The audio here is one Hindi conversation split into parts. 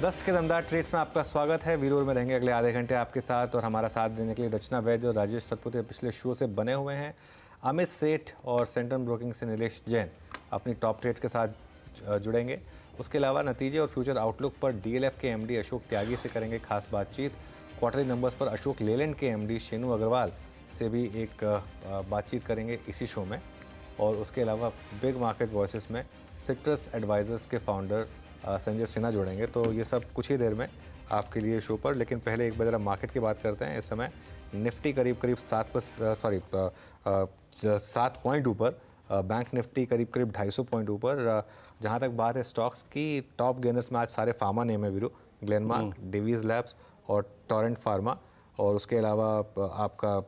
10 के दमदार ट्रेड्स में आपका स्वागत है। वीरोर में रहेंगे अगले आधे घंटे आपके साथ और हमारा साथ देने के लिए रचना वैद्य और राजेश सतपुते पिछले शो से बने हुए हैं। अमित सेठ और सेंट्रम ब्रोकिंग से नीलेश जैन अपनी टॉप ट्रेड्स के साथ जुड़ेंगे। उसके अलावा नतीजे और फ्यूचर आउटलुक पर डीएलएफ के एमडी अशोक त्यागी से करेंगे खास बातचीत। क्वार्टरली नंबर्स पर अशोक लेलैंड के एमडी शेनु अग्रवाल से भी एक बातचीत करेंगे इसी शो में। और उसके अलावा बिग मार्केट वॉइसेस में सिट्रस एडवाइजर्स के फाउंडर संजय सिन्हा जोड़ेंगे। तो ये सब कुछ ही देर में आपके लिए शो पर, लेकिन पहले एक बार जरा मार्केट की बात करते हैं। इस समय निफ्टी करीब 7 पॉइंट ऊपर, बैंक निफ्टी करीब 250 पॉइंट ऊपर। जहाँ तक बात है स्टॉक्स की, टॉप गेनर्स में आज सारे फार्मा नेम है वीरू, ग्लेनमार्क, डिवीज लैब्स और टोरेंट फार्मा। और उसके अलावा आपका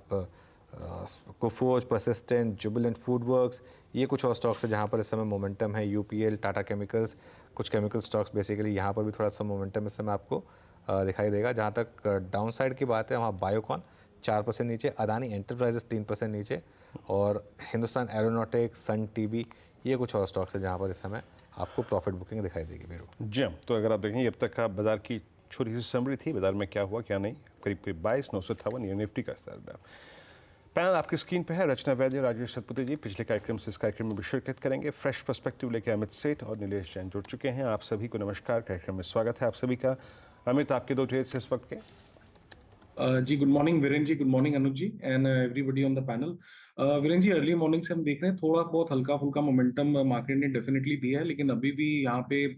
कोफोर्ज, परसिस्टेंट, जुबिलेंट फूडवर्क्स, ये कुछ और स्टॉक्स है जहाँ पर इस समय मोमेंटम है। यूपीएल, टाटा केमिकल्स, कुछ केमिकल स्टॉक्स बेसिकली यहाँ पर भी थोड़ा सा मोमेंटम इस समय आपको दिखाई देगा। जहाँ तक डाउन साइड की बात है वहाँ बायोकॉन 4% नीचे, अदानी एंटरप्राइजेस 3% नीचे और हिंदुस्तान एरोनॉटिक्स, सन टीवी, ये कुछ और स्टॉक्स है जहाँ पर इस समय आपको प्रॉफिट बुकिंग दिखाई देगी मेरे। जी, तो अगर आप देखें अब तक का बाजार की छोटी सी समरी थी, बाजार में क्या हुआ क्या नहीं, करीब 22,958 ये निफ्टी का स्तर रहा। पैनल आपकी स्क्रीन पे है, रचना वैद्य और राजेश सतपुते जी पिछले कार्यक्रम से इस कार्यक्रम में भी शिरकत करेंगे। फ्रेश पर्सपेक्टिव लेके अमित सेठ और नीलेश जैन जुड़ चुके हैं। आप सभी को नमस्कार, कार्यक्रम में स्वागत है आप सभी का। अमित, आपके दो ट्रेड्स इस वक्त के? जी good morning Virendra ji, good morning Anuj ji and everybody on the panel. Virendra ji, early morning से हम देख रहे हैं थोड़ा बहुत हल्का फुल्का मोमेंटम मार्केट ने डेफिनेटली दिया है, लेकिन अभी भी यहाँ पे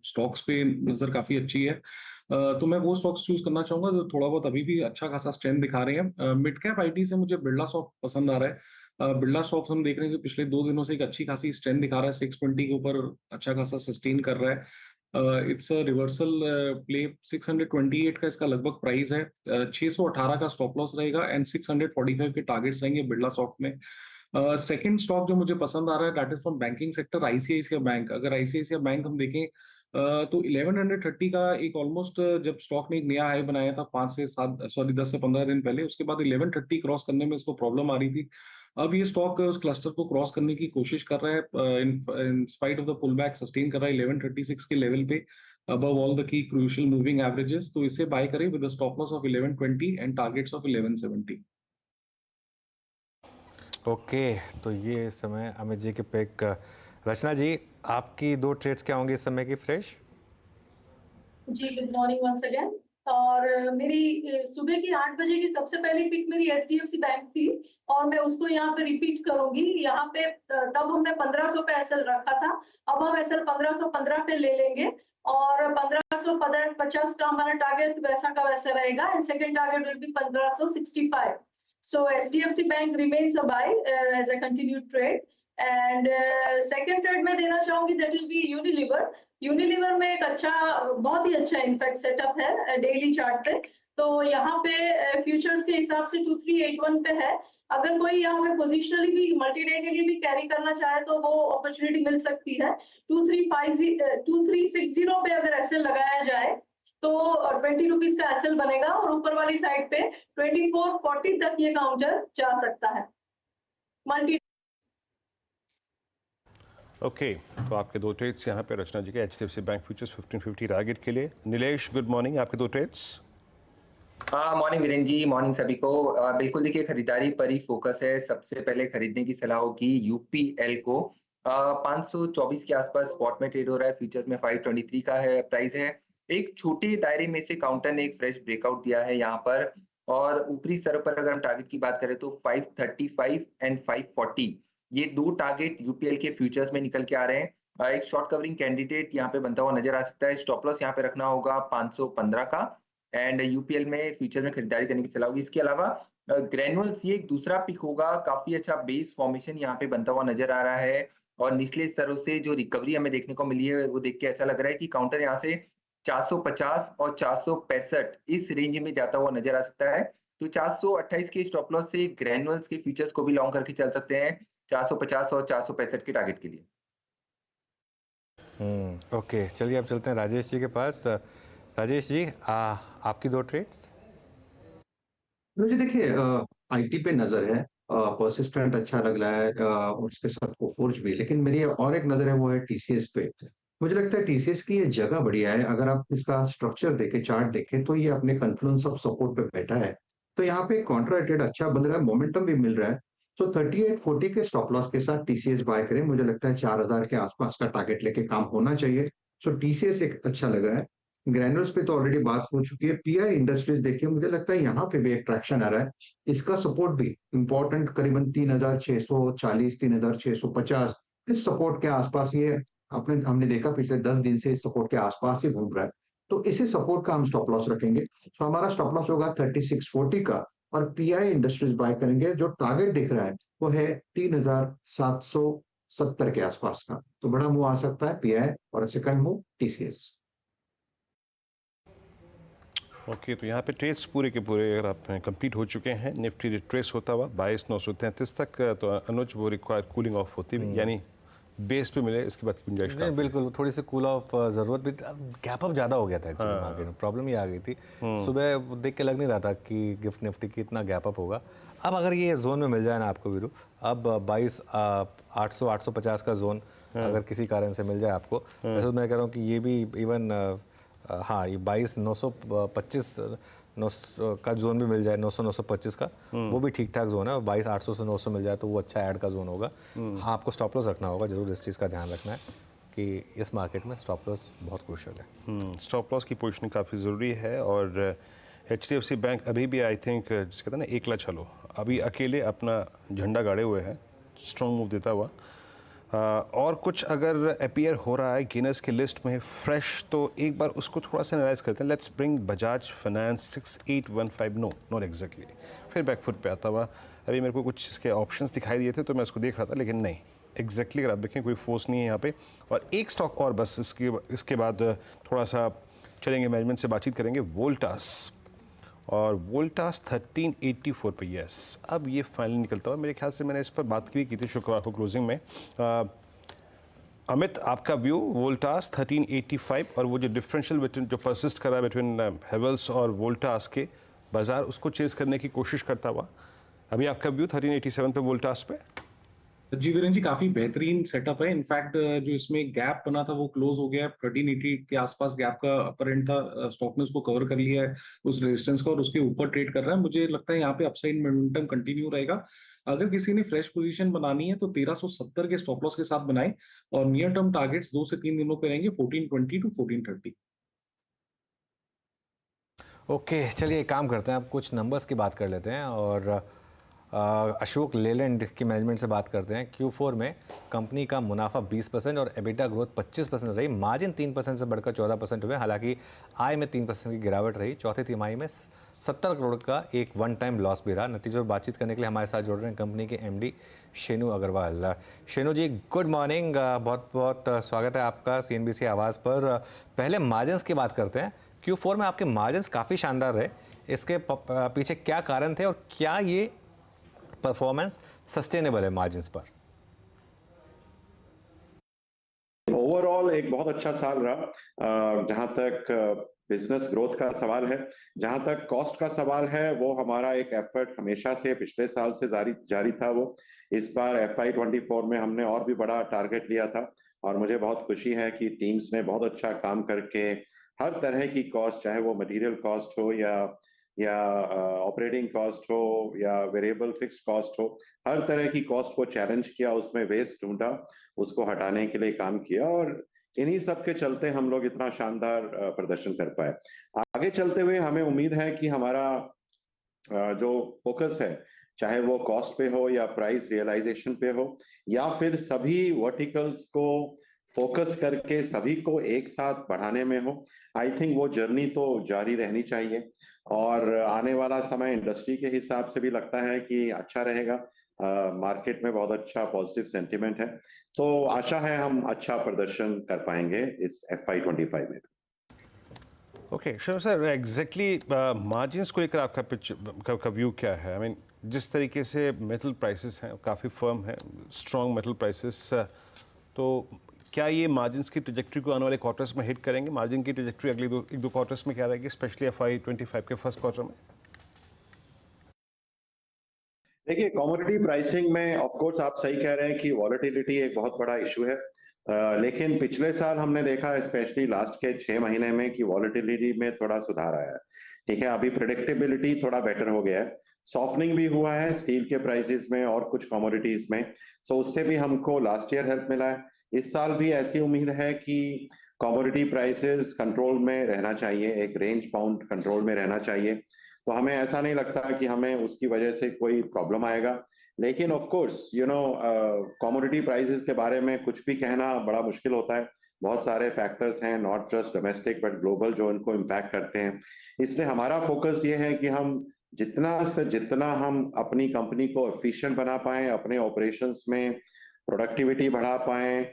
स्टॉक्स पे नजर काफी अच्छी है। तो मैं वो स्टॉक्स चूज करना चाहूंगा जो थोड़ा बहुत अभी भी अच्छा खासा स्ट्रेंथ दिखा रहे हैं। मिड कैप आईटी से मुझे बिरला सॉफ्ट पसंद आ रहा है। बिरला सॉफ्ट हम देख रहे हैं कि पिछले 2 दिनों से एक अच्छी खासी स्ट्रेंथ दिखा रहा है, 620 के ऊपर अच्छा खासा सस्टेन कर रहा है। It's a reversal play. 628 का इसका लगभग प्राइस है। 618 का स्टॉप लॉस रहेगा एंड 645 के टारगेट्स रहेंगे बिरला सॉफ्ट में। सेकंड स्टॉक जो मुझे पसंद आ रहा है that is from banking sector, ICICI bank. अगर आईसीआईसीआई बैंक हम देखें तो 1130 का एक ऑलमोस्ट, जब स्टॉक ने एक नया हाई बनाया था 10 से 15 दिन पहले, उसके बाद 1130 क्रॉस करने में इसको प्रॉब्लम आ रही थी। अब ये स्टॉक उस क्लस्टर को क्रॉस करने की कोशिश कर रहा है, in spite of the pull back sustain कर रहा है 1136 के लेवल पे above all the key crucial moving averages। तो इसे बाय करें with stop loss of 1120 and targets of 1170। Okay, तो ये इस समय अमित जी के पिक। रचना जी, आपकी दो ट्रेड्स क्या होंगी इस समय की फ्रेश? जी गुड मॉर्निंग वंस अगेन। और मेरी सुबह की 8 बजे की सबसे पहली पिक मेरी एचडीएफसी बैंक थी और मैं उसको यहाँ पे रिपीट करूंगी। यहाँ पे तब हमने 1500 पे एसएल रखा था, अब हम एसएल 1515 पे ले लेंगे और 1550 का हमारा टारगेट वैसा का वैसा रहेगा and second target will be 1565। So HDFC bank remains a buy as a continued trade. And second trade में देना चाहूंगी that will be Unilever. Unilever में एक अच्छा, बहुत ही अच्छा इनफैक्ट सेटअप है डेली चार्ट पे। तो यहाँ पे फ्यूचर्स के हिसाब से 2381 पे है। अगर कोई यहाँ पे पोजिशनली भी मल्टी डे के लिए भी कैरी करना चाहे तो वो अपॉर्चुनिटी मिल सकती है। 2360 पे अगर एसएल लगाया जाए तो 20 रुपीज का एसएल बनेगा और ऊपर वाली साइड पे 2440 तक ये काउंटर जा सकता है मल्टी। ओके, तो आपके दो ट्रेड्स यहाँ पे रचना जी के एचडीएफसी बैंक फ्यूचर्स 1550 टारगेट के लिए। नीलेश, गुड मॉर्निंग, आपके दो ट्रेड्स? हाँ, मॉर्निंग वीरेंद्र जी, मॉर्निंग सभी को। बिल्कुल देखिए, खरीदारी पर ही फोकस है। सबसे पहले खरीदने की सलाह होगी यूपीएल को। 524 के आसपास स्पॉट में ट्रेड हो रहा है, फ्यूचर्स में 523 का है प्राइस है। एक छोटे दायरे में से काउंटर ने एक फ्रेश ब्रेकआउट दिया है यहाँ पर, और ऊपरी स्तर पर अगर हम टारगेट की बात करें तो 535 एंड 540, ये दो टारगेट यूपीएल के फ्यूचर्स में निकल के आ रहे हैं। एक शॉर्ट कवरिंग कैंडिडेट यहाँ पे बनता हुआ नजर आ सकता है। स्टॉप लॉस यहाँ पे रखना होगा 515 का एंड यूपीएल में फ्यूचर में खरीदारी करने की सलाह होगी। इसके अलावा ग्रेनुअल्स ये एक दूसरा पिक होगा। काफी अच्छा बेस फॉर्मेशन यहाँ पे बनता हुआ नजर आ रहा है और निचले स्तरों से जो रिकवरी हमें देखने को मिली है वो देख के ऐसा लग रहा है कि काउंटर यहाँ से 450 और 465 इस रेंज में जाता हुआ नजर आ सकता है। तो 428 के स्टॉप लॉस से ग्रेनुअल्स के फ्यूचर्स को भी लॉन्ग करके चल सकते हैं 450 और 465 के टारगेट के लिए। ओके, चलिए अब चलते हैं राजेश जी के पास। राजेश जी, आपकी दो ट्रेड्स? मुझे देखिए, आईटी पे नजर है, परसिस्टेंट अच्छा लग रहा है और उसके साथ कोफोर्ज भी, लेकिन मेरी और एक नजर है वो है टीसीएस पे। मुझे लगता है टीसीएस की ये जगह बढ़िया है। अगर आप इसका स्ट्रक्चर देखें, चार्ट देखें, तो ये अपने कन्फ्लुएंस ऑफ सपोर्ट पे बैठा है। तो यहाँ पे कॉन्ट्रा रेटेड अच्छा बन रहा है, मोमेंटम भी मिल रहा है। तो 3840 के स्टॉप लॉस के साथ टीसीएस बाय करें। मुझे लगता है 4000 के आसपास का टारगेट लेके काम होना चाहिए। सो टीसीएस एक अच्छा लग रहा है। ग्रैनुल्स पे तो ऑलरेडी बात हो चुकी है। पीआई इंडस्ट्रीज देखिए, मुझे लगता है यहाँ पे भी एक ट्रैक्शन आ रहा है। इसका सपोर्ट भी इंपॉर्टेंट, करीबन 3640, 3650, इस सपोर्ट के आसपास ये हमने देखा पिछले 10 दिन से इस सपोर्ट के आसपास ही घूम रहा है। तो इसी सपोर्ट का हम स्टॉप लॉस रखेंगे। तो हमारा स्टॉप लॉस होगा 3640 का, और पीआई इंडस्ट्रीज बाय करेंगे। जो टारगेट दिख रहा है वो है 3770 के आसपास का। तो बड़ा मूव आ सकता है पीआई, और सेकंड मूव टीसीएस। ओके, तो यहाँ पे ट्रेड्स पूरे के पूरे अगर आप कंप्लीट हो चुके हैं, निफ्टी रिट्रेस होता हुआ 22,933 तक, तो अनुज वो रिक्वायर कूलिंग ऑफ होती भी, यानी बेस पे मिले इसके बाद गुंजाइश नहीं, बिल्कुल थोड़ी सी कूल ऑफ ज़रूरत भी। गैप अप ज़्यादा हो गया था एक्चुअली मार्केट में, प्रॉब्लम ये आ गई थी। सुबह देख के लग नहीं रहा था कि गिफ्ट निफ्टी की इतना गैप अप होगा। अब अगर ये जोन में मिल जाए ना आपको वीरू, अब 22,800 850 का जोन अगर किसी कारण से मिल जाए आपको, वैसे तो मैं कह रहा हूँ कि ये भी इवन हाँ, ये 22,925 का जोन भी मिल जाए, 900 925 का, वो भी ठीक ठाक जोन है। 22,800 से 900 मिल जाए तो वो अच्छा ऐड का जोन होगा। हाँ, आपको स्टॉप लॉस रखना होगा जरूर, इस चीज़ का ध्यान रखना है कि इस मार्केट में स्टॉप लॉस बहुत क्रूशियल है। स्टॉप लॉस की पोजीशनिंग काफ़ी ज़रूरी है। और HDFC बैंक अभी भी आई थिंक जिसे कहते हैं ना एकला चलो, अभी अकेले अपना झंडा गाड़े हुए हैं, स्ट्रॉन्ग मूव देता हुआ। और कुछ अगर अपीयर हो रहा है गेनर्स की लिस्ट में फ्रेश, तो एक बार उसको थोड़ा सा एनालाइज करते हैं। Let's bring Bajaj finance 6815, no not exactly, फिर बैकफुट पे आता हुआ। अभी मेरे को कुछ इसके ऑप्शंस दिखाई दिए थे तो मैं उसको देख रहा था, लेकिन नहीं एग्जैक्टली अगर आप देखें कोई फोर्स नहीं है यहाँ पे। और एक स्टॉक और बस, इसके बाद थोड़ा सा चलेंगे, मैनेजमेंट से बातचीत करेंगे। वोल्टास, और वोल्टास 1384 पे, यस अब ये फाइनल निकलता हुआ। मेरे ख्याल से मैंने इस पर बात की थी शुक्रवार को क्लोजिंग में। अमित, आपका व्यू वोल्टास 1385 और वो जो डिफरेंशियल बिटवीन जो परसिस्ट कर रहा है बिटवीन हेवल्स और वोल्टास के, बाजार उसको चेस करने की कोशिश करता हुआ, अभी आपका व्यू 1387 पे वोल्टास पे? जी वीरेंद्र जी, काफी बेहतरीन सेटअप है। इनफैक्ट जो इसमें गैप बना था वो क्लोज हो गया है। 1380 के आसपास गैप का अपर एंड था, स्टॉक ने उसको कवर कर लिया है उस रेजिस्टेंस का, और उसके ऊपर ट्रेड कर रहा है। मुझे लगता है यहाँ पे अपसाइड मोमेंटम कंटिन्यू रहेगा। अगर किसी ने फ्रेश पोजीशन बनानी है तो 1370 के स्टॉप लॉस के साथ बनाए, और नियर टर्म टारगेट्स 2 से 3 दिनों पे रहेंगे 1420 टू 1430। ओके, चलिए एक काम करते हैं, अब कुछ नंबर्स की बात कर लेते हैं और अशोक लेलैंड की मैनेजमेंट से बात करते हैं। Q4 में कंपनी का मुनाफा 20% और एबिटा ग्रोथ 25% रही। मार्जिन 3% से बढ़कर 14% हुए। हालांकि आय में 3% की गिरावट रही। चौथी तिमाही में 70 करोड़ का एक वन टाइम लॉस भी रहा। नतीजों पर बातचीत करने के लिए हमारे साथ जुड़ रहे हैं कंपनी के MD शेनु अग्रवाल। शेनु जी, गुड मॉर्निंग, बहुत बहुत स्वागत है आपका CNBC आवाज़ पर। पहले मार्जिन की बात करते हैं। Q4 में आपके मार्जिन काफ़ी शानदार रहे, इसके पीछे क्या कारण थे और क्या ये परफॉर्मेंस सस्टेनेबल है मार्जिन्स पर? ओवरऑल एक बहुत अच्छा साल रहा। जहां तक बिजनेस ग्रोथ का सवाल है, जहां तक कॉस्ट का सवाल है, वो हमारा एक एफर्ट हमेशा से पिछले साल से जारी था। वो इस बार FY24 में हमने और भी बड़ा टारगेट लिया था, और मुझे बहुत खुशी है कि टीम्स ने बहुत अच्छा काम करके हर तरह की कॉस्ट, चाहे वो मटेरियल कॉस्ट हो या ऑपरेटिंग कॉस्ट हो या वेरिएबल फिक्स्ड कॉस्ट हो, हर तरह की कॉस्ट को चैलेंज किया, उसमें वेस्ट ढूंढा, उसको हटाने के लिए काम किया, और इन्हीं सब के चलते हम लोग इतना शानदार प्रदर्शन कर पाए। आगे चलते हुए हमें उम्मीद है कि हमारा जो फोकस है, चाहे वो कॉस्ट पे हो या प्राइस रियलाइजेशन पे हो, या फिर सभी वर्टिकल्स को फोकस करके सभी को एक साथ बढ़ाने में हो, आई थिंक वो जर्नी तो जारी रहनी चाहिए। और आने वाला समय इंडस्ट्री के हिसाब से भी लगता है कि अच्छा रहेगा। मार्केट में बहुत अच्छा पॉजिटिव सेंटिमेंट है, तो आशा है हम अच्छा प्रदर्शन कर पाएंगे इस FY25 में। Okay sure sir, exactly margins को लेकर आपका का व्यू क्या है? आई मीन जिस तरीके से मेटल प्राइसेस हैं काफ़ी फर्म है, स्ट्रॉन्ग मेटल प्राइसेस, तो क्या ये मार्जिन्स की ट्रैजेक्टरी को आने वाले क्वार्टर्स में हिट करेंगे? मार्जिन की ट्रैजेक्टरी अगले एक दो क्वार्टर्स में क्या रहेगी, स्पेशली FY25 के फर्स्ट क्वार्टर में? देखिए, कमोडिटी प्राइसिंग में ऑफ कोर्स आप सही कह रहे हैं कि वॉलेटिलिटी एक बहुत बड़ा इशू है, लेकिन पिछले साल हमने देखा स्पेशली लास्ट के 6 महीने में कि वॉलेटिलिटी में थोड़ा सुधार आया है। ठीक है, अभी प्रिडिक्टेबिलिटी थोड़ा बेटर हो गया है, सॉफ्टनिंग भी हुआ है स्टील के प्राइसेस में और कुछ कमोडिटीज में, सो उससे भी हमको लास्ट ईयर हेल्प मिला है। इस साल भी ऐसी उम्मीद है कि कमोडिटी प्राइसेस कंट्रोल में रहना चाहिए, एक रेंज बाउंड कंट्रोल में रहना चाहिए, तो हमें ऐसा नहीं लगता कि हमें उसकी वजह से कोई प्रॉब्लम आएगा। लेकिन ऑफ कोर्स कमोडिटी प्राइसेस के बारे में कुछ भी कहना बड़ा मुश्किल होता है, बहुत सारे फैक्टर्स हैं not just domestic but global जो इनको इम्पैक्ट करते हैं। इसलिए हमारा फोकस ये है कि हम जितना से जितना हम अपनी कंपनी को एफिशिएंट बना पाएं, अपने ऑपरेशंस में प्रोडक्टिविटी बढ़ा पाएं,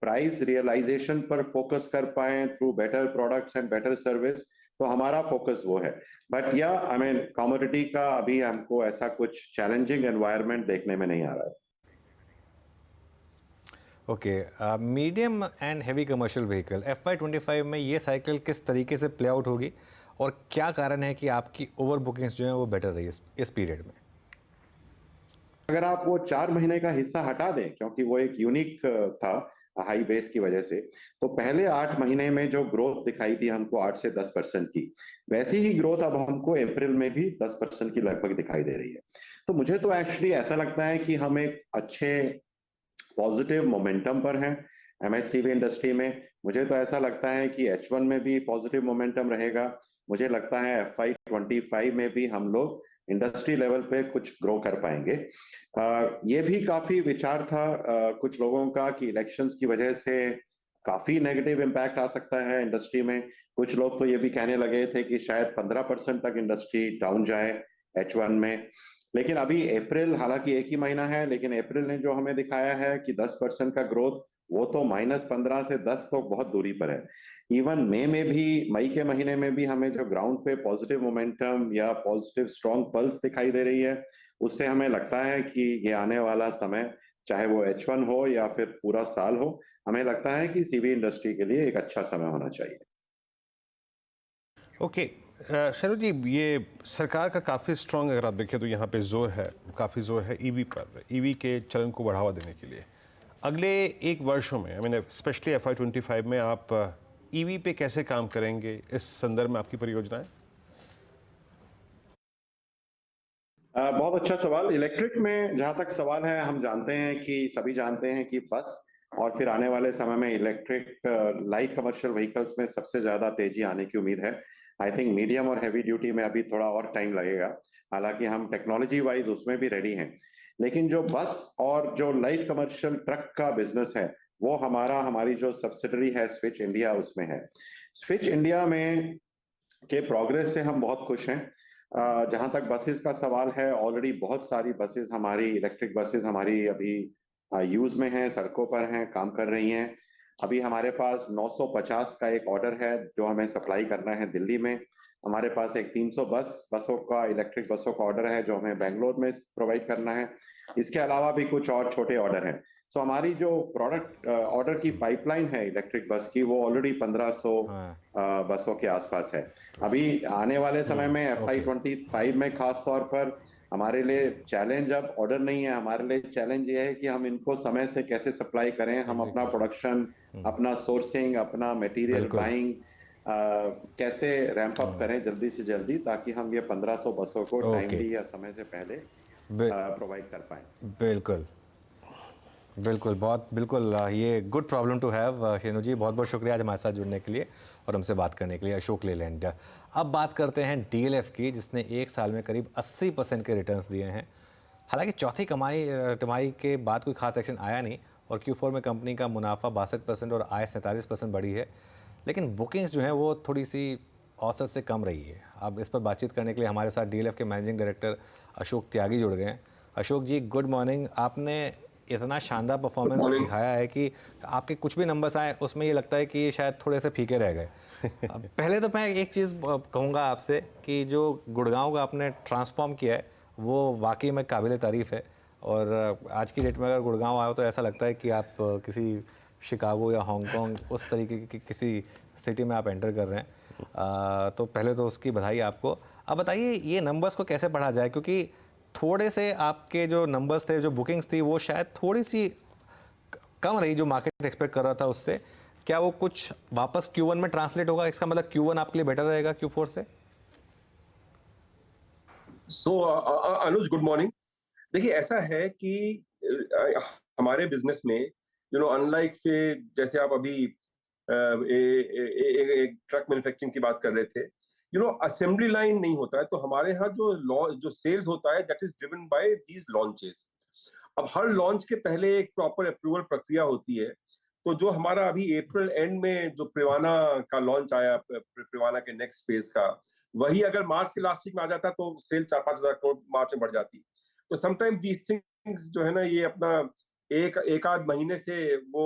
प्राइस रियलाइजेशन पर फोकस कर पाएं through better products and better service, तो हमारा फोकस वो है। बट या आई मीन कमोडिटी का अभी हमको ऐसा कुछ चैलेंजिंग एनवायरनमेंट देखने में नहीं आ रहा है। Okay, medium and heavy commercial vehicle FY25 में ये साइकिल किस तरीके से प्ले आउट होगी और क्या कारण है कि आपकी ओवर बुकिंग्स जो हैं वो बेटर रही इस पीरियड में? अगर आप वो 4 महीने का हिस्सा हटा दें, क्योंकि वो एक यूनिक था हाई बेस की वजह से, तो पहले 8 महीने में जो ग्रोथ दिखाई थी हमको 8 से 10% की, वैसी ही ग्रोथ अब हमको अप्रैल में भी 10% की लगभग दिखाई दे रही है। तो मुझे तो एक्चुअली ऐसा लगता है कि हम एक अच्छे पॉजिटिव मोमेंटम पर हैं एमएचसीवी इंडस्ट्री में। मुझे तो ऐसा लगता है कि H1 में भी पॉजिटिव मोमेंटम रहेगा। मुझे लगता है FY25 में भी हम लोग इंडस्ट्री लेवल पे कुछ ग्रो कर पाएंगे। ये भी काफी विचार था कुछ लोगों का कि इलेक्शंस की वजह से काफी नेगेटिव इम्पैक्ट आ सकता है इंडस्ट्री में। कुछ लोग तो ये भी कहने लगे थे कि शायद 15% तक इंडस्ट्री डाउन जाए H1 में। लेकिन अभी अप्रैल, हालांकि एक ही महीना है, लेकिन अप्रैल ने जो हमें दिखाया है कि 10% का ग्रोथ, वो तो -15 से 10 तो बहुत दूरी पर है। इवन मई के महीने में भी हमें जो ग्राउंड पे पॉजिटिव मोमेंटम या पॉजिटिव स्ट्रॉन्ग पल्स दिखाई दे रही है, उससे हमें लगता है कि ये आने वाला समय, चाहे वो H1 हो या फिर पूरा साल हो, हमें लगता है कि सीवी इंडस्ट्री के लिए एक अच्छा समय होना चाहिए। ओके, शैरू जी, ये सरकार का काफ़ी स्ट्रॉन्ग अगर आप देखें तो यहाँ पे काफ़ी जोर है ईवी पर, ईवी के चलन को बढ़ावा देने के लिए। अगले 1 वर्षों में, आई मीन स्पेशली FY25 में आप ईवी पे कैसे काम करेंगे, इस संदर्भ में आपकी परियोजनाएं? बहुत अच्छा सवाल। इलेक्ट्रिक में जहां तक सवाल है, हम जानते हैं कि सभी जानते हैं कि बस और फिर आने वाले समय में इलेक्ट्रिक लाइट कमर्शियल व्हीकल्स में सबसे ज्यादा तेजी आने की उम्मीद है। आई थिंक मीडियम और हैवी ड्यूटी में अभी थोड़ा और टाइम लगेगा, हालांकि हम टेक्नोलॉजी वाइज उसमें भी रेडी हैं। लेकिन जो बस और जो लाइट कमर्शियल ट्रक का बिजनेस है, वो हमारी जो सब्सिडरी है स्विच इंडिया, उसमें है। स्विच इंडिया में के प्रोग्रेस से हम बहुत खुश हैं। जहां तक बसेस का सवाल है, ऑलरेडी बहुत सारी बसेस हमारी, इलेक्ट्रिक बसेस हमारी अभी यूज में हैं, सड़कों पर हैं, काम कर रही हैं। अभी हमारे पास 950 का एक ऑर्डर है जो हमें सप्लाई करना है दिल्ली में। हमारे पास एक 300 बसों का, इलेक्ट्रिक बसों का ऑर्डर है जो हमें बेंगलोर में प्रोवाइड करना है। इसके अलावा भी कुछ और छोटे ऑर्डर हैं। सो हमारी जो प्रोडक्ट ऑर्डर की पाइपलाइन है इलेक्ट्रिक बस की, वो ऑलरेडी 1500 बसों के आसपास है। अभी आने वाले समय में FY25 में खास तौर पर हमारे लिए चैलेंज अब ऑर्डर नहीं है, हमारे लिए चैलेंज ये है कि हम इनको समय से कैसे सप्लाई करें। हम अपना प्रोडक्शन, अपना सोर्सिंग, अपना मटेरियल बाइंग कैसे रैंप अप करें जल्दी से जल्दी, ताकि हम ये 1500 बसों को टाइमली या समय से पहले प्रोवाइड कर पाएं। बिल्कुल, बिल्कुल ये good problem to have. Shenu जी, बहुत बहुत शुक्रिया आज हमारे साथ जुड़ने के लिए और हमसे बात करने के लिए। अशोक लेलैंड। अब बात करते हैं DLF की, जिसने 1 साल में करीब 80% के रिटर्न्स दिए हैं। हालांकि चौथी तिमाही के बाद कोई खास एक्शन आया नहीं और Q4 में कंपनी का मुनाफा 62% और आय 47% बढ़ी है, लेकिन बुकिंग्स जो हैं वो थोड़ी सी औसत से कम रही है। अब इस पर बातचीत करने के लिए हमारे साथ DLF के मैनेजिंग डायरेक्टर अशोक त्यागी जुड़ गए हैं। अशोक जी, गुड मॉर्निंग। आपने इतना शानदार परफॉर्मेंस दिखाया है कि आपके कुछ भी नंबर्स आए उसमें ये लगता है कि शायद थोड़े से फीके रह गए। पहले तो मैं एक चीज़ कहूँगा आपसे कि जो गुड़गांव का आपने ट्रांसफॉर्म किया है वो वाकई में काबिल तारीफ़ है, और आज की डेट में अगर गुड़गांव आए तो ऐसा लगता है कि आप किसी शिकागो या हांगकांग उस तरीके की किसी सिटी में आप एंटर कर रहे हैं। तो पहले तो उसकी बधाई आपको। अब बताइए ये नंबर्स को कैसे बढ़ा जाए, क्योंकि थोड़े से आपके जो नंबर्स थे, जो बुकिंग्स थी, वो शायद थोड़ी सी कम रही जो मार्केट एक्सपेक्ट कर रहा था उससे, क्या वो कुछ वापस Q1 में ट्रांसलेट होगा? इसका मतलब Q1 आपके लिए बेटर रहेगा Q4 से? सो अनुज, गुड मॉर्निंग। देखिए, ऐसा है कि हमारे बिजनेस में अनलाइक से, जैसे आप अभी एक ट्रक मैन्युफैक्चरिंग की बात कर रहे थे, असेंबली लाइन नहीं होता है, तो हमारे यहाँ जो सेल्स होता है that is driven by these launches. अब हर लॉन्च के पहले एक प्रॉपर अप्रूवल प्रक्रिया होती है। तो जो हमारा अभी अप्रैल एंड में जो प्रिवाना का लॉन्च आया, प्रिवाना के नेक्स्ट फेज का, वही अगर मार्च के लास्ट वीक में आ जाता तो सेल 4-5 हजार करोड़ मार्च में बढ़ जाती। तो समटाइम दीज थिंग्स जो है ना, ये अपना एक आध महीने से वो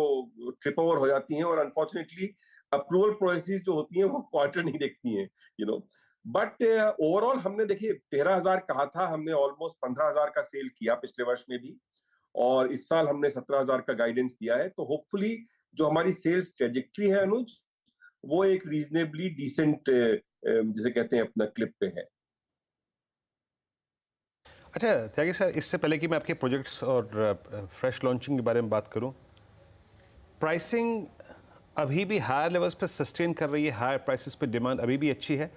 ट्रिप ओवर हो जाती हैं, और अनफॉर्चुनेटली अप्रूवल प्रोसेस जो होती हैं वो क्वार्टर नहीं देखती हैं। बट ओवरऑल हमने, देखिए, 13,000 कहा था, हमने ऑलमोस्ट 15,000 का सेल किया पिछले वर्ष में भी, और इस साल हमने 17,000 का गाइडेंस दिया है। तो होपफुली जो हमारी सेल्स ट्रेजेक्ट्री है अनुज, वो एक रीजनेबली डिसेंट, जिसे कहते हैं, अपना क्लिप पे है। अच्छा त्यागी सर, इससे पहले कि मैं आपके प्रोजेक्ट्स और फ्रेश लॉन्चिंग के बारे में बात करूं, प्राइसिंग अभी भी हायर लेवल्स पे सस्टेन कर रही है? हायर प्राइसेस पे डिमांड अभी भी अच्छी है?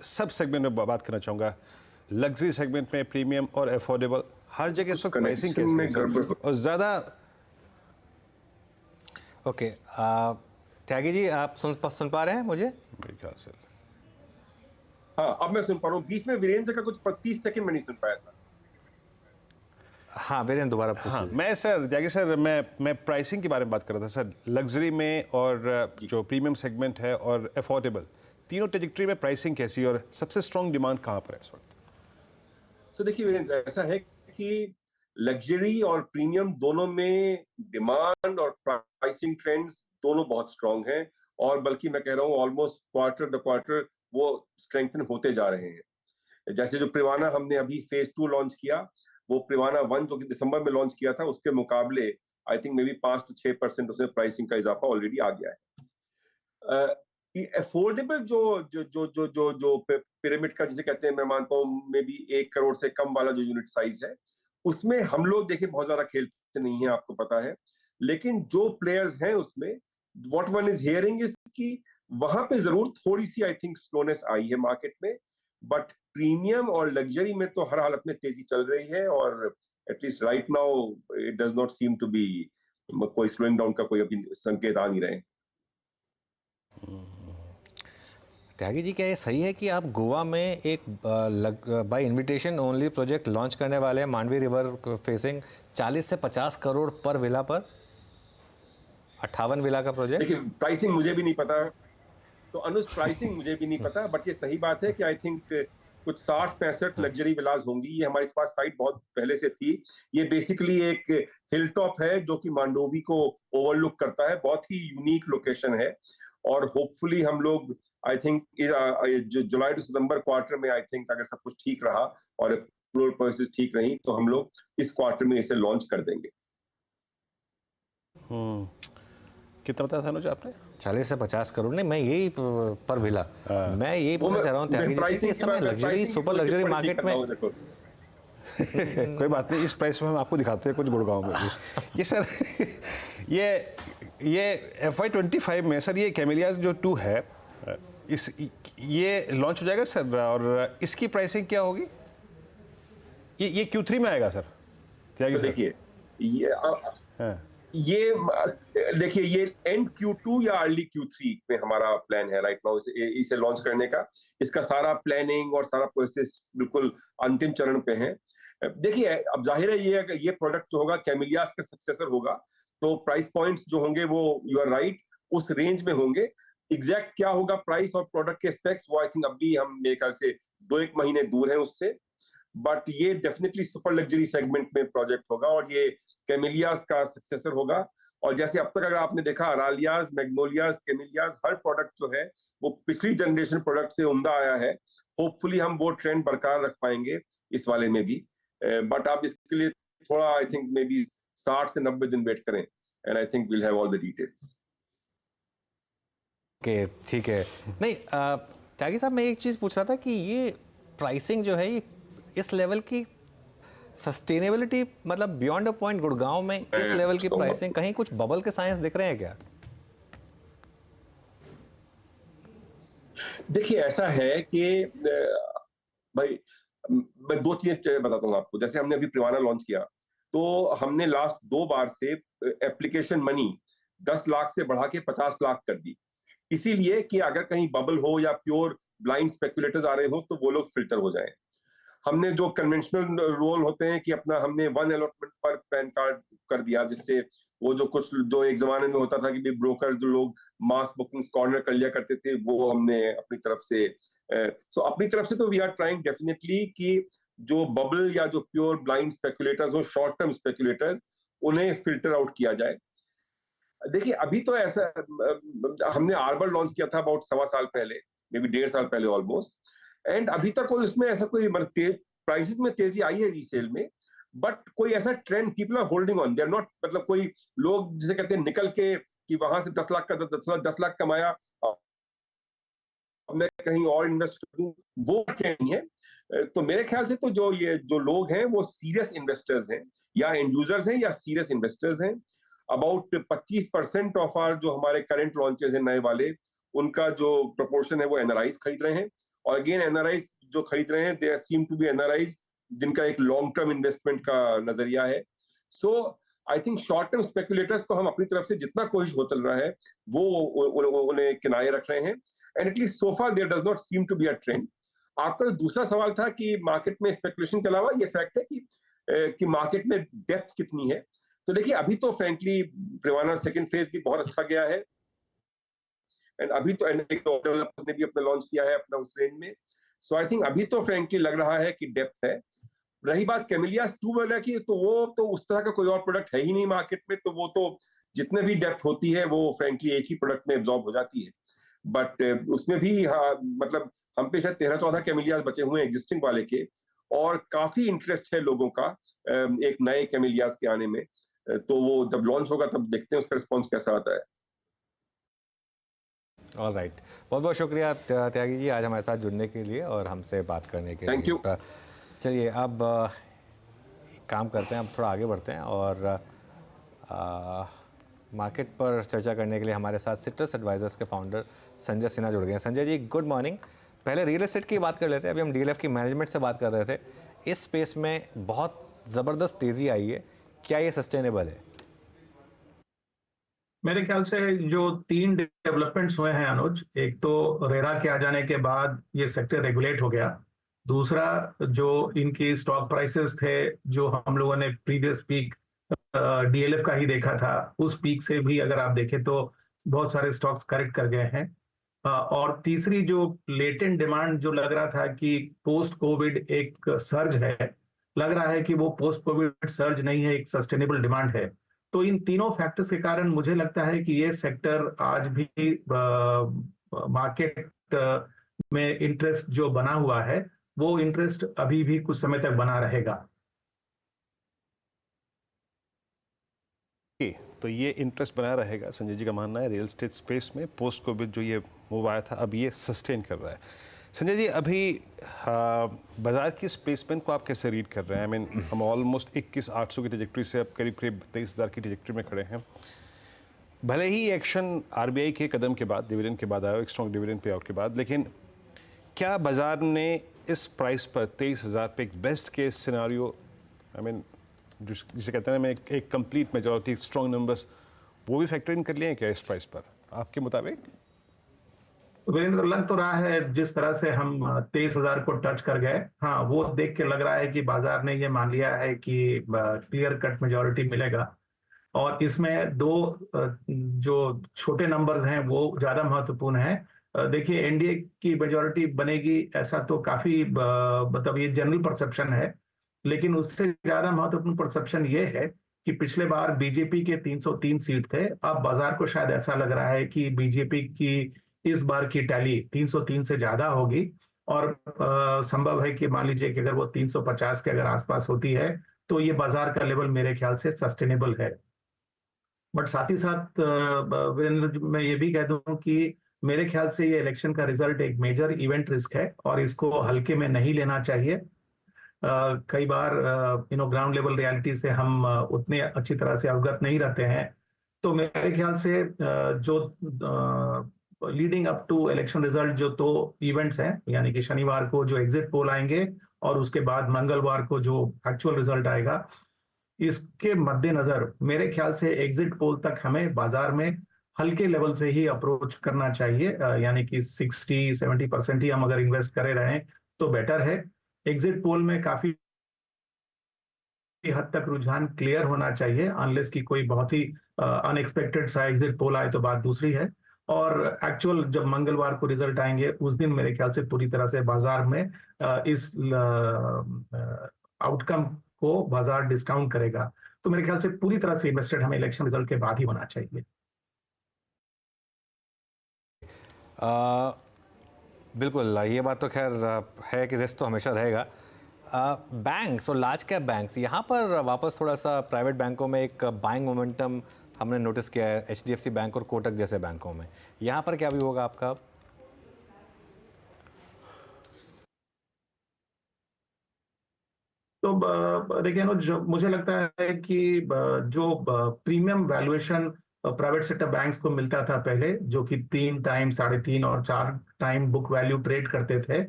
सब सेगमेंट में बात करना चाहूँगा, लग्जरी सेगमेंट में, प्रीमियम और अफोर्डेबल, हर जगह इस वक्त प्राइसिंग कैसे है सर? और ज़्यादा ओके, त्यागी जी आप सुन पा रहे हैं मुझे? मेरे ख्याल से हाँ, अब मैं सुन पा रहा हूँ। बीच में वीरेंद्र का कुछ 30 सेकंड में नहीं सुन पाया था। हाँ वीरेंद्र, दोबारा पूछ हाँ, लीजिए। मैं सर त्यागी सर, मैं प्राइसिंग के बारे में बात कर रहा था सर। लग्जरी में और जो प्रीमियम सेगमेंट है और अफोर्डेबल, तीनों ट्रेजेक्टरी में प्राइसिंग कैसी है और सबसे स्ट्रॉन्ग डिमांड कहाँ पर है इस वक्त? तो देखिए वीरेंद्र, ऐसा है कि लग्जरी और प्रीमियम दोनों में डिमांड और प्राइसिंग ट्रेंड्स दोनों बहुत स्ट्रांग हैं, और बल्कि मैं कह रहा हूँ ऑलमोस्ट क्वार्टर द क्वार्टर वो स्ट्रेंथन होते जा रहे हैं। जैसे जो प्रिवाना हमने अभी फेज 2 लॉन्च किया, वो प्रिवाना 1 जो कि दिसंबर में लॉन्च किया था, उसके मुकाबले आई थिंक मे बी 5 से 6% उसमें प्राइसिंग का इजाफा ऑलरेडी आ गया है। अफोर्डेबल जो जो जो जो जो जो पिरामिड का जिसे कहते हैं, मैं मानता हूँ मे बी 1 करोड़ से कम वाला जो यूनिट साइज है, उसमें हम लोग देखिए बहुत ज्यादा खेलते नहीं है, आपको पता है। लेकिन जो प्लेयर्स हैं उसमें, what one is hearing is कि वहां पे जरूर थोड़ी सी आई थिंक स्लोनेस आई है मार्केट में, बट प्रीमियम और लग्जरी में तो हर हालत में तेजी चल रही है, और at least right now it does not seem to be, कोई स्लोइंग डाउन का कोई अभी संकेत आ नहीं रहे। त्यागी जी, क्या ये सही है कि आप गोवा में एक by invitation only project launch करने वाले हैं, मांडवी रिवर फेसिंग, 40 से 50 करोड़ पर विला पर, 58 विला का प्रोजेक्ट? देखिए, प्राइसिंग मुझे भी नहीं पता, तो अनुज प्राइसिंग मुझे भी नहीं पता, बट ये सही बात है कि आई थिंक कुछ 60-65 लग्जरी विलास होंगी। ये हमारे पास साइट बहुत पहले से थी। ये बेसिकली एक हिल टॉप है जो कि मांडोवी को ओवरलुक करता है, बहुत ही यूनिक लोकेशन है, और होपफुली हम लोग आई थिंक जुलाई टू सितंबर क्वार्टर में, आई थिंक अगर सब कुछ ठीक रहा और अप्रूवल प्रोसेस ठीक रही, तो हम लोग इस क्वार्टर में इसे लॉन्च कर देंगे। कितना बताया था अनुज आपने? 40 से 50 करोड़ नहीं, मैं यही पर विला, मैं यही पूछना चाह रहा हूँ त्यागी जी से कि इस समय लग्जरी, सुपर लग्जरी मार्केट में कोई बात नहीं, इस प्राइस में हम आपको दिखाते हैं कुछ गुड़गांव में भी। ये सर ये FY25 में सर ये कैमेलियाज जो 2 है, ये लॉन्च हो जाएगा सर, और इसकी प्राइसिंग क्या होगी? ये Q3 में आएगा सर? तो देखिए ये देखिए ये एंड Q2 या अर्ली Q3 में हमारा प्लान है राइट नाउ इसे लॉन्च करने का। इसका सारा प्लानिंग और सारा प्रोसेस बिल्कुल अंतिम चरण पे है। देखिए, अब जाहिर है ये प्रोडक्ट जो होगा कैमेलियास का सक्सेसर होगा, तो प्राइस पॉइंट्स जो होंगे वो यू आर राइट उस रेंज में होंगे। एग्जैक्ट क्या होगा प्राइस और प्रोडक्ट के स्पेक्स, वो आई थिंक अभी हम मेरे ख्याल से 2-1 महीने दूर है उससे, बट ये डेफिनेटली सुपर लग्जरी सेगमेंट में प्रोजेक्ट होगा और ये कैमेलियास का सक्सेसर होगा। और जैसे अब तक अगर आपने देखा अरालियाज, मैग्नोलियाज, कैमेलियाज, हर प्रोडक्ट जो है वो पिछली जनरेशन प्रोडक्ट से उम्दा आया है। होपफुली हम वो ट्रेंड बरकरार रख पाएंगे इस वाले में भी, बट आप इसके लिए थोड़ा आई थिंक मे बी 60 से 90 दिन वेट करें, and I think will have all the details. Okay, ठीक है। नहीं त्यागी साहब, मैं एक चीज़ पूछ रहा था कि ये प्राइसिंग जो है ये इस लेवल की सस्टेनेबिलिटी मतलब बियॉन्ड अ पॉइंट गुड़गांव में इस लेवल की प्राइसिंग, कहीं कुछ बबल के साइंस दिख रहे हैं क्या? देखिए ऐसा है कि भाई मैं दो चीजें बताता हूँ आपको। जैसे हमने अभी प्रिवाना लॉन्च किया, तो हमने लास्ट 2 बार से एप्लीकेशन मनी 10 लाख से बढ़ा के 50 लाख कर दी, इसीलिए कि अगर कहीं बबल हो या प्योर ब्लाइंड स्पेकुलेटर्स आ रहे हो तो वो लोग फिल्टर हो जाएं। हमने जो कन्वेंशनल रोल होते हैं कि अपना हमने 1 अलॉटमेंट पर पैन कार्ड कर दिया, जिससे वो जो कुछ जो एक जमाने में होता था कि ब्रोकर जो लोग मास बुकिंग्स कॉर्नर कर लिया करते थे, वो हमने अपनी तरफ से अपनी तरफ से तो वी आर ट्राइंग डेफिनेटली कि जो बबल या जो प्योर ब्लाइंड स्पेकुलेटर्स हो, शॉर्ट टर्म स्पेकुलेटर्स, उन्हें फिल्टर आउट किया जाए। देखिए अभी तो ऐसा हमने आर्बर लॉन्च किया था अबाउट 1.25 साल पहले, मे बी 1.5 साल पहले ऑलमोस्ट, एंड अभी तक कोई उसमें ऐसा कोई प्राइसेस में तेजी आई है रीसेल में, बट कोई ऐसा trend people are holding on, they are not, मतलब कोई लोग जिसे कहते हैं निकल के कि वहां से 10 लाख का 10 लाख कमाया मैं कहीं और इन्वेस्ट कर दूं, वो नहीं है। तो मेरे ख्याल से तो जो लोग हैं वो सीरियस इन्वेस्टर्स हैं, या एंड यूजर्स हैं या सीरियस इन्वेस्टर्स हैं। अबाउट 25% ऑफ आर जो हमारे करंट लॉन्चेस हैं नए वाले, उनका जो प्रोपोर्शन है वो एनआरआईज खरीद रहे हैं। और अगेन एनआरआईज जो खरीद रहे हैं, they seem to be NRIs जिनका एक लॉन्ग टर्म इन्वेस्टमेंट का नजरिया है। So I think short term speculators को हम अपनी तरफ से जितना कोशिश हो चल रहा है वो उन्हें किनारे रख रहे हैं, and at least so far there does not seem to be a trend. आपका दूसरा सवाल था कि मार्केट में स्पेकुलेशन के अलावा ये फैक्ट है कि मार्केट में डेप्थ कितनी है। तो देखिए अभी तो फ्रैंकली प्रिवाना सेकंड फेज भी बहुत अच्छा गया है, एंड अभी तो डेवलपर्स ने भी अपना लॉन्च किया है अपना उस रेंज में। सो आई थिंक अभी तो फ्रैंकली लग रहा है कि डेप्थ है। रही बात कैमिलियास 2 वाला की, तो वो तो उस तरह का कोई और प्रोडक्ट है ही नहीं मार्केट में, तो वो तो जितने भी डेप्थ होती है वो फ्रैंकली एक ही प्रोडक्ट में एब्जॉर्ब हो जाती है। बट उसमें भी मतलब हम पे शायद 13-14 कैमिलियास बचे हुए हैं एग्जिस्टिंग वाले के, और काफी इंटरेस्ट है लोगों का एक नए कैमिलियास के आने में। तो वो जब लॉन्च होगा तब देखते हैं उसका रिस्पॉन्स कैसा आता है। ऑल राइट, बहुत बहुत शुक्रिया त्यागी जी आज हमारे साथ जुड़ने के लिए और हमसे बात करने के लिए। Thank you. चलिए अब काम करते हैं, अब थोड़ा आगे बढ़ते हैं और मार्केट पर चर्चा करने के लिए हमारे साथ सिट्रस एडवाइजर्स के फाउंडर संजय सिन्हा जुड़ गए हैं। Sanjay ji good morning. पहले रियल एस्टेट की बात कर लेते हैं, अभी हम डीएलएफ की मैनेजमेंट से बात कर रहे थे। इस स्पेस में बहुत ज़बरदस्त तेज़ी आई है, क्या ये सस्टेनेबल है? मेरे ख्याल से जो 3 डेवलपमेंट्स हुए हैं अनुज, एक तो रेरा के आ जाने के बाद ये सेक्टर रेगुलेट हो गया, दूसरा जो इनकी स्टॉक प्राइसेस थे जो हम लोगों ने प्रीवियस पीक डीएलएफ का ही देखा था, उस पीक से भी अगर आप देखें तो बहुत सारे स्टॉक्स करेक्ट कर गए हैं, और तीसरी जो लेटेंट डिमांड जो लग रहा था कि पोस्ट कोविड एक सर्ज है, लग रहा है कि वो पोस्ट कोविड सर्ज नहीं है, एक सस्टेनेबल डिमांड है। तो इन तीनों फैक्टर्स के कारण मुझे लगता है कि ये सेक्टर आज भी मार्केट में इंटरेस्ट जो बना हुआ है वो इंटरेस्ट अभी भी कुछ समय तक बना रहेगा। तो ये इंटरेस्ट बना रहेगा, संजय जी का मानना है। रियल एस्टेट स्पेस में पोस्ट कोविड जो ये मूव आया था अब ये सस्टेन कर रहा है। संजय जी अभी बाजार की प्लेसमेंट को आप कैसे रीड कर रहे हैं? आई मीन हम ऑलमोस्ट 21,800 की ट्रैजेक्टरी से अब करीब 23,000 की ट्रैजेक्टरी में खड़े हैं। भले ही एक्शन आरबीआई के कदम के बाद, डिविडेंड के बाद आया, एक स्ट्रॉन्ग डिविडेंड पे आउट के बाद, लेकिन क्या बाजार ने इस प्राइस पर 23,000 पे एक best case scenario, I mean जिसे कहते हैं मैं एक कंप्लीट मेजॉरिटी स्ट्रॉन्ग नंबर्स, वो भी फैक्टर इन कर लिए हैं क्या इस प्राइस पर आपके मुताबिक? वीरेंद्र, लग तो रहा है जिस तरह से हम 23,000 को टच कर गए, हाँ वो देख के लग रहा है कि बाजार ने ये मान लिया है कि क्लियर कट मेजॉरिटी मिलेगा, और इसमें दो जो छोटे नंबर्स हैं वो ज्यादा महत्वपूर्ण है। देखिए एनडीए की मेजॉरिटी बनेगी ऐसा तो काफी मतलब ये जनरल परसेप्शन है, लेकिन उससे ज्यादा महत्वपूर्ण परसेप्शन ये है कि पिछले बार बीजेपी के 303 सीट थे, अब बाजार को शायद ऐसा लग रहा है कि बीजेपी की इस बार की टैली 303 से ज्यादा होगी, और संभव है कि मान लीजिए कि अगर वो 350 के अगर आसपास होती है तो ये बाजार का लेवल मेरे ख्याल से सस्टेनेबल है। बट साथ ही साथ वीरेंद्र, मैं ये भी कह दूं कि मेरे ख्याल से ये इलेक्शन का रिजल्ट एक मेजर इवेंट रिस्क है और इसको हल्के में नहीं लेना चाहिए। कई बार ग्राउंड लेवल रियलिटी से हम उतने अच्छी तरह से अवगत नहीं रहते हैं। तो मेरे ख्याल से जो leading up to election result जो 2 इवेंट्स हैं, यानी कि शनिवार को जो एग्जिट पोल आएंगे और उसके बाद मंगलवार को जो एक्चुअल रिजल्ट आएगा, इसके मद्देनजर मेरे ख्याल से एग्जिट पोल तक हमें बाजार में हल्के लेवल से ही अप्रोच करना चाहिए, यानी कि 60-70% ही हम अगर इन्वेस्ट करे रहें तो बेटर है। एग्जिट पोल में काफी हद तक रुझान क्लियर होना चाहिए, अनलेस कि कोई बहुत ही अनएक्सपेक्टेड सा एग्जिट पोल आए तो बात दूसरी है। और एक्चुअल जब मंगलवार को रिजल्ट आएंगे उस दिन मेरे ख्याल से पूरी तरह से बाजार में इस आउटकम को बाजार डिस्काउंट करेगा। तो मेरे ख्याल से पूरी तरह से इन्वेस्टेड हमें इलेक्शन रिजल्ट के बाद ही होना चाहिए। बिल्कुल, ये बात तो खैर है कि रिस्क तो हमेशा रहेगा। बैंक्स और लार्ज कैप बैंक्स, यहाँ पर वापस थोड़ा सा प्राइवेट बैंकों में एक बाइंग मोमेंटम हमने नोटिस किया है, HDFC बैंक और कोटक जैसे बैंकों में। यहाँ पर क्या भी होगा आपका? तो देखिए मुझे लगता है कि जो premium valuation private sector banks को मिलता था पहले, जो कि 3 टाइम, 3.5 और 4 टाइम बुक वैल्यू ट्रेड करते थे,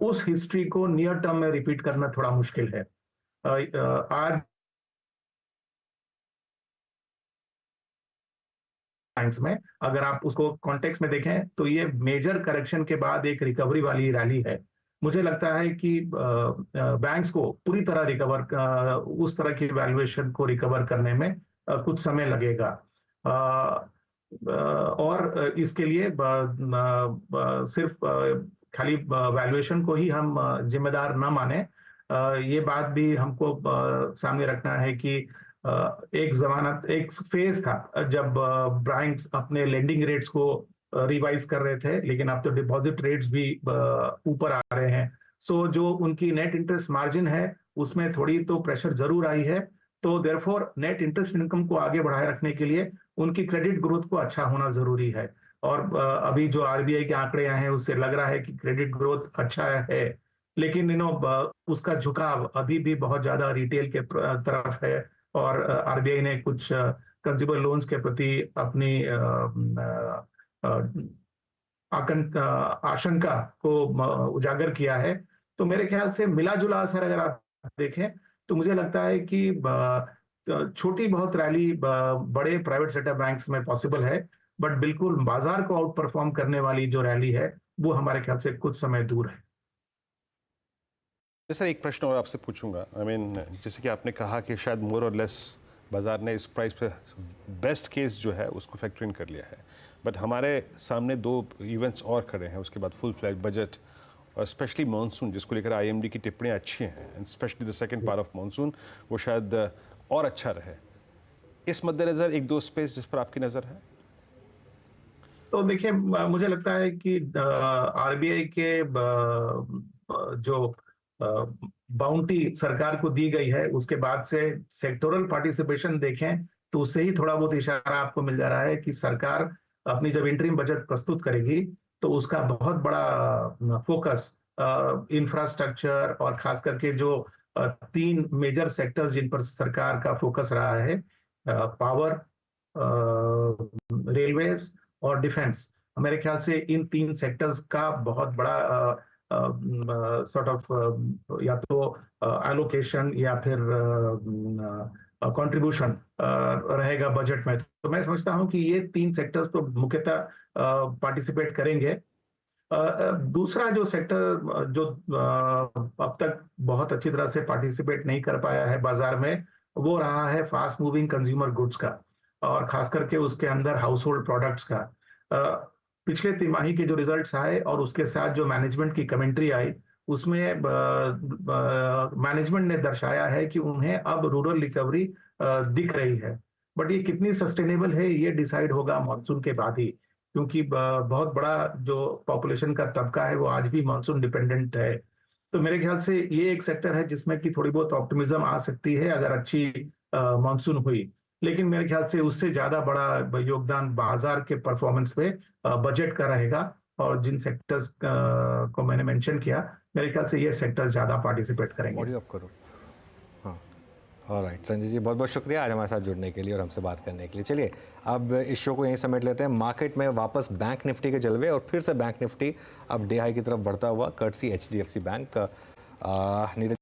उस हिस्ट्री को नियर टर्म में रिपीट करना थोड़ा मुश्किल है। आज बैंक्स में अगर आप उसको कॉन्टेक्स्ट में देखें तो ये मेजर करेक्शन के बाद एक रिकवरी वाली रैली है। मुझे लगता है कि बैंक्स को पूरी तरह रिकवर, उस तरह की वैल्यूएशन को रिकवर करने में कुछ समय लगेगा, और इसके लिए सिर्फ खाली वैल्यूएशन को ही हम जिम्मेदार न माने। ये बात भी हमको सामने रखना है कि एक फेज था जब बैंक्स अपने लेंडिंग रेट्स को रिवाइज कर रहे थे, लेकिन अब तो डिपॉजिट रेट्स भी ऊपर आ रहे हैं। सो जो उनकी नेट इंटरेस्ट मार्जिन है उसमें थोड़ी तो प्रेशर जरूर आई है। तो देयरफॉर नेट इंटरेस्ट इनकम को आगे बढ़ाए रखने के लिए उनकी क्रेडिट ग्रोथ को अच्छा होना जरूरी है। और अभी जो RBI के आंकड़े आए हैं उससे लग रहा है कि क्रेडिट ग्रोथ अच्छा है, लेकिन उसका झुकाव अभी भी बहुत ज्यादा रिटेल के तरफ है। और RBI ने कुछ कंज्यूमर लोन्स के प्रति अपनी आशंका को उजागर किया है। तो मेरे ख्याल से मिला जुला असर अगर आप देखें तो मुझे लगता है कि छोटी बहुत रैली बड़े प्राइवेट सेक्टर बैंक्स में पॉसिबल है, बट बिल्कुल बाजार को आउट परफॉर्म करने वाली जो रैली है वो हमारे ख्याल से कुछ समय दूर है। सर, एक प्रश्न और आपसे पूछूंगा। जैसे कि आपने कहा कि शायद मोर और लेस बाजार ने इस प्राइस पे बेस्ट केस जो है उसको फैक्टर इन कर लिया है, बट हमारे सामने 2 इवेंट्स और खड़े हैं, उसके बाद फुल फ्लैग बजट और स्पेशली मानसून, जिसको लेकर IMD की टिप्पणियाँ अच्छी हैं, and specially the second part of monsoon वो शायद और अच्छा रहे। इस मद्देनज़र 1-2 स्पेस जिस पर आपकी नज़र है? तो देखिए, मुझे लगता है कि RBI के जो बाउंटी सरकार को दी गई है उसके बाद से सेक्टोरल पार्टिसिपेशन देखें तो उससे ही थोड़ा बहुत इशारा आपको मिल जा रहा है कि सरकार अपनी जब इंटरिम बजट प्रस्तुत करेगी तो उसका बहुत बड़ा फोकस इंफ्रास्ट्रक्चर और खास करके जो 3 मेजर सेक्टर्स जिन पर सरकार का फोकस रहा है, पावर, रेलवेज और डिफेंस, मेरे ख्याल से इन 3 सेक्टर्स का बहुत बड़ा सॉर्ट ऑफ या तो एलोकेशन या फिर कंट्रीब्यूशन रहेगा बजट में। तो मैं समझता हूं कि ये 3 सेक्टर्स तो मुख्यतः पार्टिसिपेट करेंगे। दूसरा जो सेक्टर जो अब तक बहुत अच्छी तरह से पार्टिसिपेट नहीं कर पाया है बाजार में, वो रहा है फास्ट मूविंग कंज्यूमर गुड्स का, और खास करके उसके अंदर हाउस होल्ड प्रोडक्ट्स का। पिछले तिमाही के जो रिजल्ट्स आए और उसके साथ जो मैनेजमेंट की कमेंट्री आई, उसमें मैनेजमेंट ने दर्शाया है कि उन्हें अब रूरल रिकवरी दिख रही है, बट ये कितनी सस्टेनेबल है ये डिसाइड होगा मानसून के बाद ही, क्योंकि बहुत बड़ा जो पॉपुलेशन का तबका है वो आज भी मानसून डिपेंडेंट है। तो मेरे ख्याल से ये एक सेक्टर है जिसमें कि थोड़ी बहुत ऑप्टिमिज्म आ सकती है अगर अच्छी मानसून हुई, लेकिन मेरे ख्याल से उससे ज्यादा बड़ा योगदान बाजार के परफॉर्मेंस पे बजट का रहेगा। और जिन सेक्टर्स को मैंने मेंशन किया मेरे ख्याल से ये सेक्टर्स ज्यादा पार्टिसिपेट करेंगे। ऑडियो अप करो। हाँ, ऑलराइट संजय जी, बहुत बहुत शुक्रिया आज हमारे साथ जुड़ने के लिए और हमसे बात करने के लिए। चलिए अब इस शो को यहीं समेट लेते हैं। मार्केट में वापस बैंक निफ्टी के जलवे और फिर से बैंक निफ्टी अब डे हाई की तरफ बढ़ता हुआ कर्टसी HDFC बैंक। नीरज